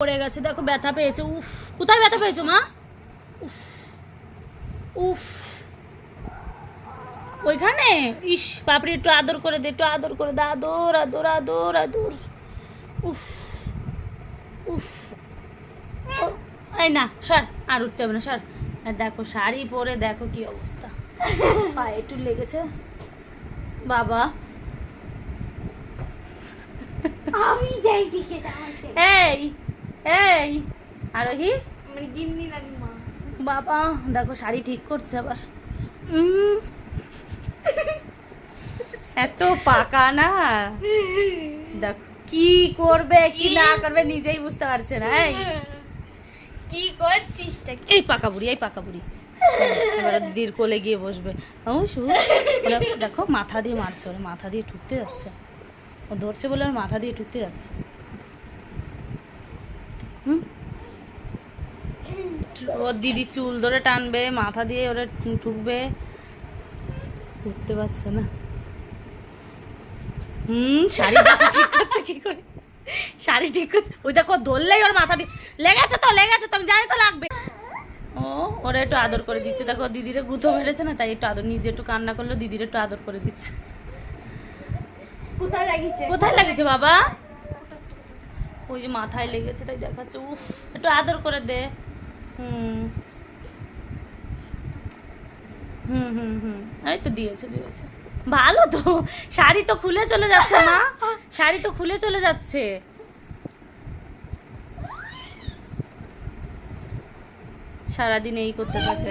পড়ে গেছে, দেখো ব্যথা পেয়েছে। উফ, কোথায় ব্যথা পেয়েছো মা? উফ উফ, ওইখানে। ইস বাপরে, একটু আদর করে দে, একটু আদর করে দে, আদর আদর আদর আদর। উফ উফ, এই না সর, আর উঠতে হবে না, সর। আর দেখো শাড়ি পরে দেখো কি অবস্থা, পায়ে একটু লেগেছে বাবা। আমি যাই দিকে যাচ্ছে। এই এই আরোহী, আমার গিন্নি লাগি মা। বাবা দেখো শাড়ি ঠিক করছে আবার। এত পাকা না, দেখো কি করবে কি না করবে নিজেই বুঝতে পারছে না। এই কি করছিস? এই পাকা বুড়ি, এই পাকা বুড়ি এবার দিদির কোলে গিয়ে বসবে। ও শুধু দেখো মাথা দিয়ে মারছে, ওরা মাথা দিয়ে ঠুকতে যাচ্ছে, ও ধরছে বলে ওর মাথা দিয়ে ঠুকতে যাচ্ছে। ওর দিদি চুল ধরে টানবে, মাথা দিয়ে ওরা ঠুকবে, উঠতে পারছে না। শাড়ি দেখো ঠিক করছে কি করে, শাড়ি ঠিক করছে। ওই দেখো ধরলেই ওর মাথা দিয়ে লেগেছে তো, লেগেছে তো, আমি জানি তো লাগবে। ও ওরা একটু আদর করে দিচ্ছে, দেখো দিদিরে গুঁতো মেরেছে না, তাই একটু আদর, নিজে একটু কান্না করলো, দিদির একটু আদর করে দিচ্ছে। কোথায় লাগিয়েছে? কোথায় লেগেছে বাবা? ওই যে মাথায় লেগেছে তাই দেখাচ্ছে। উফ, একটু আদর করে দে। হুম হুম হুম হুম, এই তো দিয়েছে দিয়েছে, ভালো তো। শাড়ি তো খুলে চলে যাচ্ছে মা, শাড়ি তো খুলে চলে যাচ্ছে। সারাদিন এই করতে থাকে।